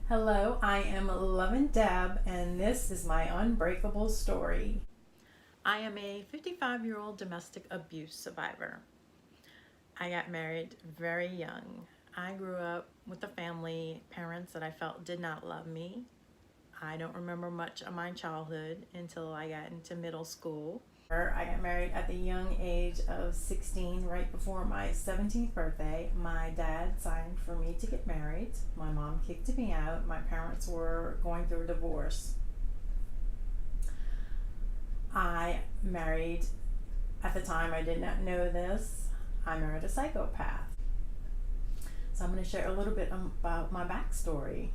Hello, I am Lovin'Deb, and this is my Unbreakable story. I am a 55-year-old domestic abuse survivor. I got married very young. I grew up with a family, parents that I felt did not love me. I don't remember much of my childhood until I got into middle school. I got married at the young age of 16, right before my 17th birthday. My dad signed for me to get married. My mom kicked me out. My parents were going through a divorce. I married, at the time I did not know this, I married a psychopath. So I'm going to share a little bit about my backstory.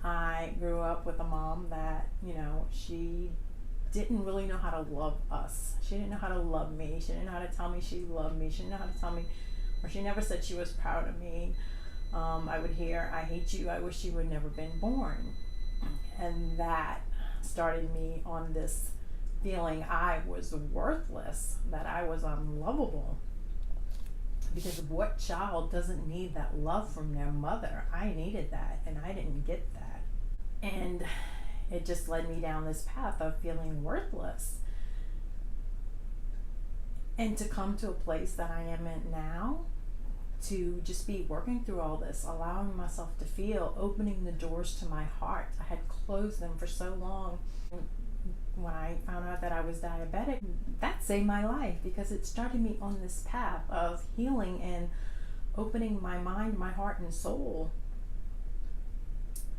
I grew up with a mom that, she didn't really know how to love us. She didn't know how to love me. She didn't know how to tell me she loved me. She didn't know how to tell me, or she never said she was proud of me. I would hear, I hate you, I wish you would never been born. And that started me on this feeling I was worthless, that I was unlovable. Because what child doesn't need that love from their mother? I needed that, and I didn't get that. And it just led me down this path of feeling worthless. And to come to a place that I am in now, to just be working through all this, allowing myself to feel, opening the doors to my heart. I had closed them for so long. When I found out that I was diabetic, that saved my life, because it started me on this path of healing and opening my mind, my heart, and soul,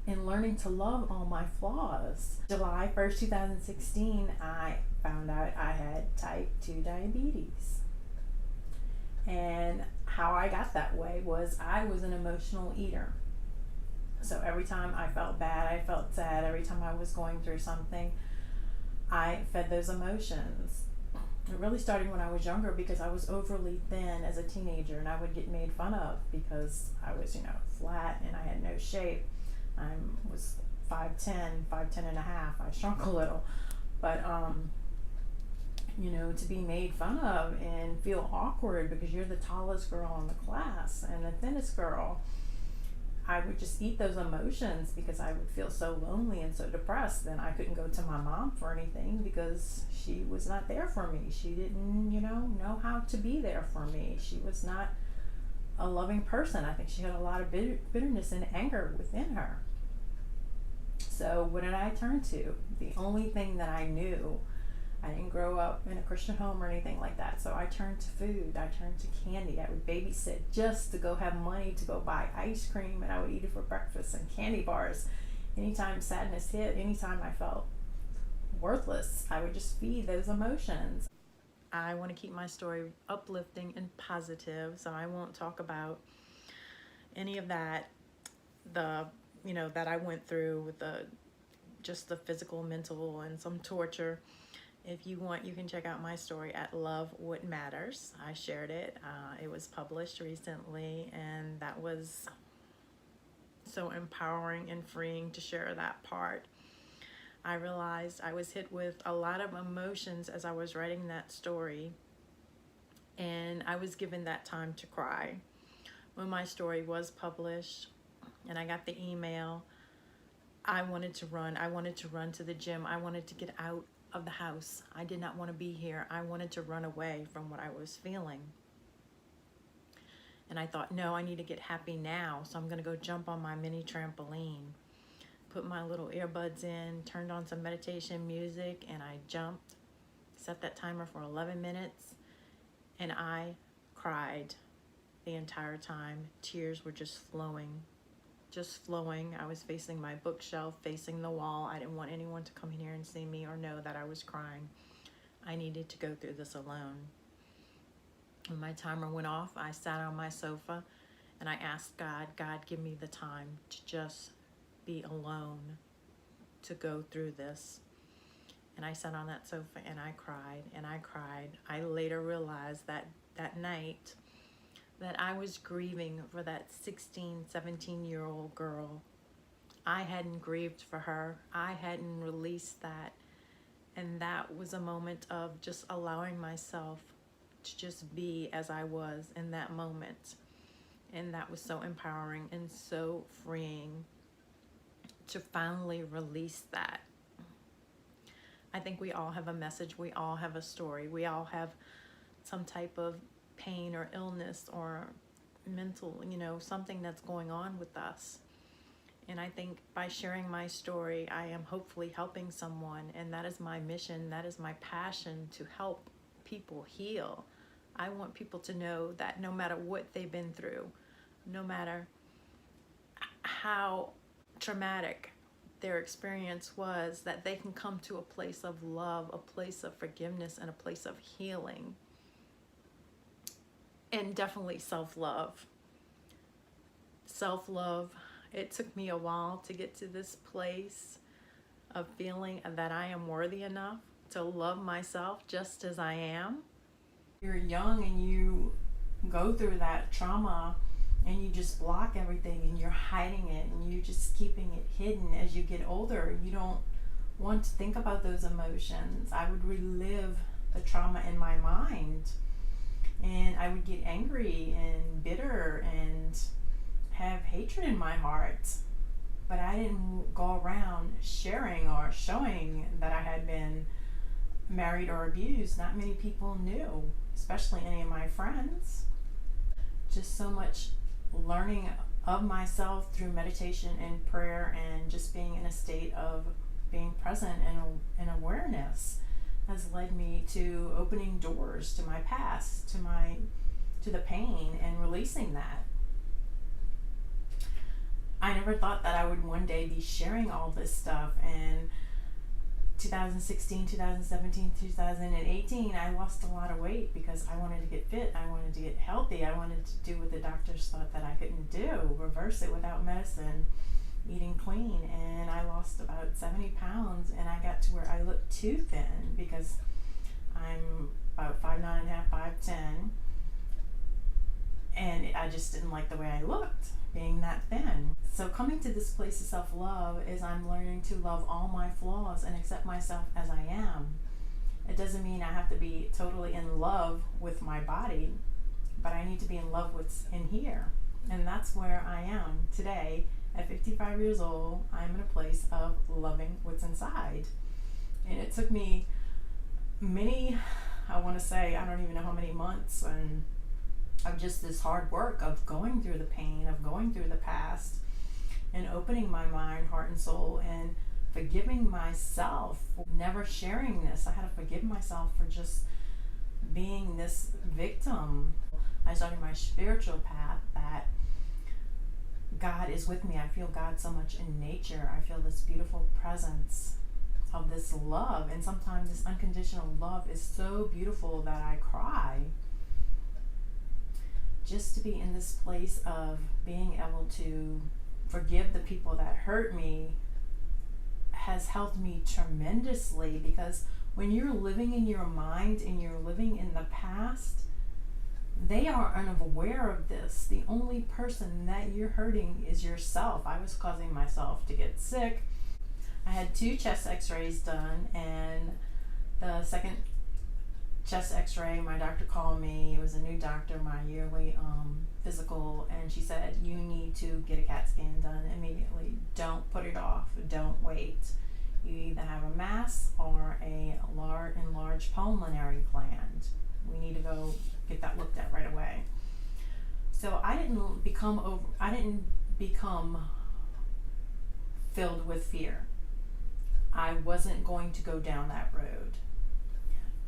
and learning to love all my flaws. July 1st, 2016, I found out I had type 2 diabetes. And how I got that way was I was an emotional eater. So every time I felt bad, I felt sad, every time I was going through something, I fed those emotions. It really started when I was younger, because I was overly thin as a teenager, and I would get made fun of because I was, flat and I had no shape. I was 5'10", 5'10 and a half. I shrunk a little, but to be made fun of and feel awkward because you're the tallest girl in the class and the thinnest girl, I would just eat those emotions because I would feel so lonely and so depressed. Then I couldn't go to my mom for anything because she was not there for me. She didn't, know how to be there for me. She was not a loving person. I think she had a lot of bitterness and anger within her. So what did I turn to? The only thing that I knew, I didn't grow up in a Christian home or anything like that, so I turned to food. I turned to candy. I would babysit just to go have money to go buy ice cream, and I would eat it for breakfast, and candy bars. Anytime sadness hit, anytime I felt worthless, I would just feed those emotions. I want to keep my story uplifting and positive, so I won't talk about any of that, that I went through with just the physical, mental, and some torture. If you want, you can check out my story at Love What Matters. I shared it. It was published recently, and that was so empowering and freeing to share that part. I realized I was hit with a lot of emotions as I was writing that story, and I was given that time to cry. When my story was published and I got the email, I wanted to run. I wanted to run to the gym. I wanted to get out of the house. I did not want to be here. I wanted to run away from what I was feeling. And I thought, no, I need to get happy now. So I'm going to go jump on my mini trampoline, put my little earbuds in, turned on some meditation music, and I jumped, set that timer for 11 minutes, and I cried the entire time. Tears were just flowing. I was facing my bookshelf, facing the wall. I didn't want anyone to come in here and see me or know that I was crying. I needed to go through this alone. When my timer went off, I sat on my sofa and I asked God, give me the time to just be alone, to go through this. And I sat on that sofa and I cried and I cried. I later realized that night that I was grieving for that 16, 17-year-old girl. I hadn't grieved for her. I hadn't released that. And that was a moment of just allowing myself to just be as I was in that moment. And that was so empowering and so freeing. to finally release that. I think we all have a message, we all have a story, we all have some type of pain or illness or mental, something that's going on with us. And I think by sharing my story, I am hopefully helping someone, and that is my mission, that is my passion, to help people heal. I want people to know that no matter what they've been through, no matter how traumatic their experience was, that they can come to a place of love, a place of forgiveness, and a place of healing. And definitely self-love. Self-love. It took me a while to get to this place of feeling that I am worthy enough to love myself just as I am. You're young and you go through that trauma and you just block everything and you're hiding it and you're just keeping it hidden. As you get older, you don't want to think about those emotions. I would relive the trauma in my mind, and I would get angry and bitter and have hatred in my heart, but I didn't go around sharing or showing that I had been married or abused. Not many people knew, especially any of my friends. Just so much learning of myself through meditation and prayer, and just being in a state of being present and awareness has led me to opening doors to my past, to the pain, and releasing that. I never thought that I would one day be sharing all this stuff. And 2016, 2017, 2018, I lost a lot of weight because I wanted to get fit. I wanted to get healthy. I wanted to do what the doctors thought that I couldn't do, reverse it without medicine, eating clean. And I lost about 70 pounds, and I got to where I looked too thin because I'm about 5'9.5", 5'10", and I just didn't like the way I looked, being that thin. So coming to this place of self-love is I'm learning to love all my flaws and accept myself as I am. It doesn't mean I have to be totally in love with my body, but I need to be in love with what's in here. And that's where I am today. At 55 years old, I'm in a place of loving what's inside. And it took me many, I want to say, I don't even know how many months, and of just this hard work of going through the pain, of going through the past, and opening my mind, heart, and soul, and forgiving myself for never sharing this. I had to forgive myself for just being this victim. I started my spiritual path that God is with me. I feel God so much in nature. I feel this beautiful presence of this love, and sometimes this unconditional love is so beautiful that I cry. Just to be in this place of being able to forgive the people that hurt me has helped me tremendously, because when you're living in your mind and you're living in the past, they are unaware of this. The only person that you're hurting is yourself. I was causing myself to get sick. I had 2 chest x-rays done, and the second chest x-ray, my doctor called me. It was a new doctor, my yearly physical, and she said, you need to get a CAT scan done immediately. Don't put it off. Don't wait. You either have a mass or a enlarged pulmonary gland. We need to go get that looked at right away. So I didn't become filled with fear. I wasn't going to go down that road.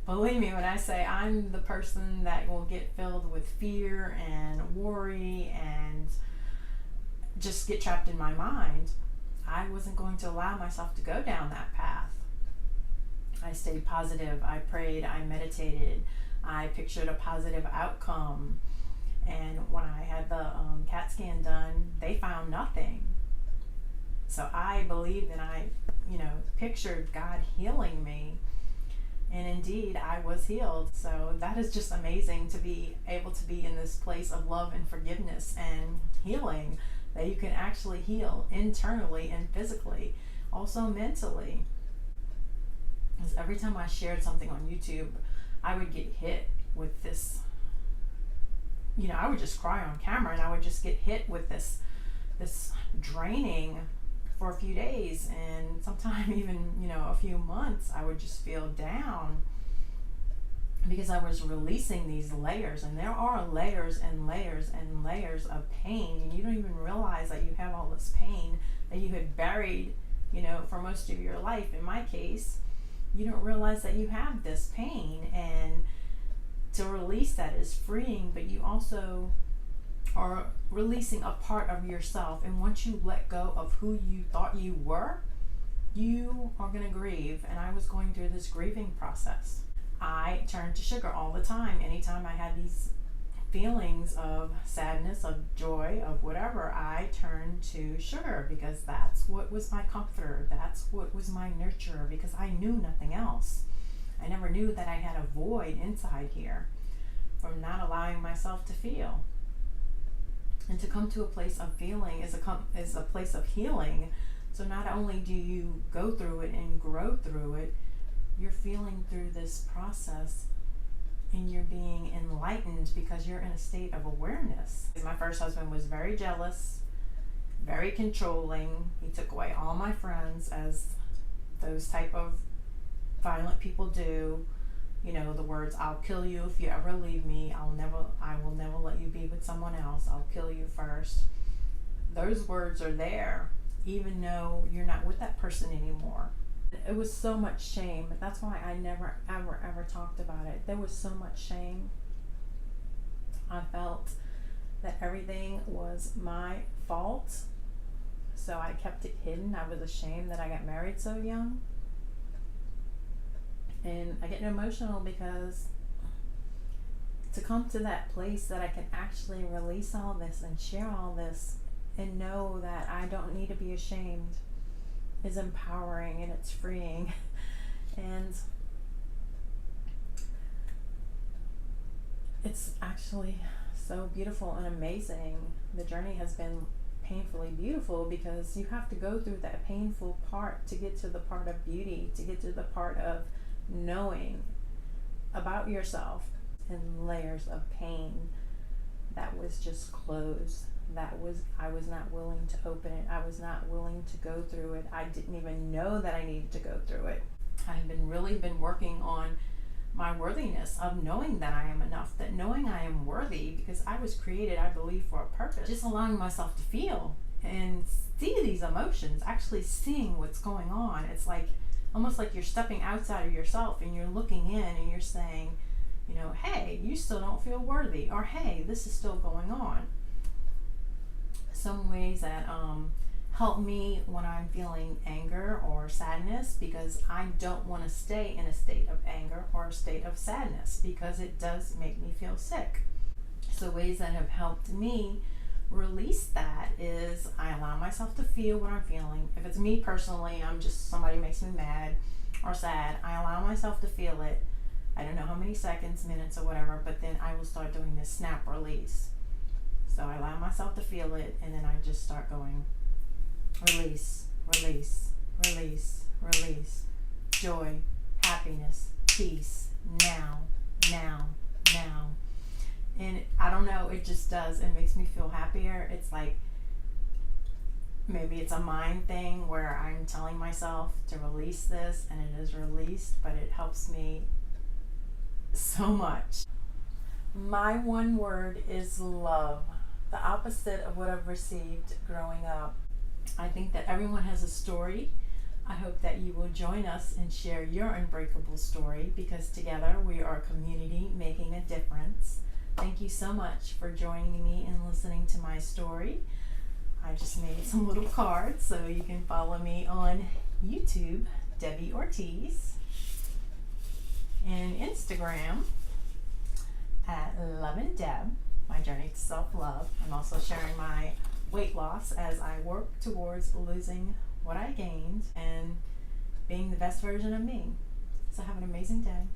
Believe me when I say I'm the person that will get filled with fear and worry and just get trapped in my mind. I wasn't going to allow myself to go down that path. I stayed positive. I prayed. I meditated. I pictured a positive outcome. And when I had the CAT scan done, they found nothing. So I believed, and I, pictured God healing me. And indeed, I was healed. So that is just amazing to be able to be in this place of love and forgiveness and healing, that you can actually heal internally and physically, also mentally. Because every time I shared something on YouTube, I would get hit with this, I would just cry on camera, and I would just get hit with this draining for a few days, and sometimes even, a few months, I would just feel down because I was releasing these layers. And there are layers and layers and layers of pain, and you don't even realize that you have all this pain that you had buried, for most of your life. In my case, you don't realize that you have this pain, and to release that is freeing, but you also are releasing a part of yourself. And once you let go of who you thought you were, you are going to grieve. And I was going through this grieving process. I turned to sugar all the time. Anytime I had these feelings of sadness, of joy, of whatever, I turned to sugar, because that's what was my comforter. That's what was my nurturer, because I knew nothing else. I never knew that I had a void inside here from not allowing myself to feel. And to come to a place of feeling is a place of healing. So not only do you go through it and grow through it, you're feeling through this process, and you're being enlightened because you're in a state of awareness. My first husband was very jealous, very controlling. He took away all my friends, as those type of violent people do. The words, "I'll kill you if you ever leave me. I will never let you be with someone else. I'll kill you first." Those words are there, even though you're not with that person anymore. It was so much shame. That's why I never, ever, ever talked about it. There was so much shame. I felt that everything was my fault, so I kept it hidden. I was ashamed that I got married so young. And I get emotional because to come to that place that I can actually release all this and share all this and know that I don't need to be ashamed is empowering, and it's freeing. And it's actually so beautiful and amazing. The journey has been painfully beautiful, because you have to go through that painful part to get to the part of beauty, to get to the part of knowing about yourself. And layers of pain that was just closed. I was not willing to open it. I was not willing to go through it. I didn't even know that I needed to go through it. I have really been working on my worthiness of knowing that I am enough, that knowing I am worthy, because I was created, I believe, for a purpose. Just allowing myself to feel and see these emotions, actually seeing what's going on. It's like almost like you're stepping outside of yourself and you're looking in and you're saying, hey, you still don't feel worthy, or hey, this is still going on. Some ways that help me when I'm feeling anger or sadness, because I don't want to stay in a state of anger or a state of sadness, because it does make me feel sick. So ways that have helped me release that is I allow myself to feel what I'm feeling. If it's me personally, somebody makes me mad or sad, I allow myself to feel it. I don't know how many seconds, minutes, or whatever, but then I will start doing this snap release. So I allow myself to feel it, and then I just start going, release, release, release, release, joy, happiness, peace, now, now, now. And I don't know, it just does. It makes me feel happier. It's like, maybe it's a mind thing where I'm telling myself to release this, and it is released, but it helps me so much. My one word is love, the opposite of what I've received growing up. I think that everyone has a story. I hope that you will join us and share your unbreakable story, because together we are a community making a difference. Thank you so much for joining me and listening to my story. I just made some little cards, so you can follow me on YouTube, Debbie Ortiz, and Instagram at Lovin'Deb, my journey to self-love. I'm also sharing my weight loss as I work towards losing what I gained and being the best version of me. So have an amazing day.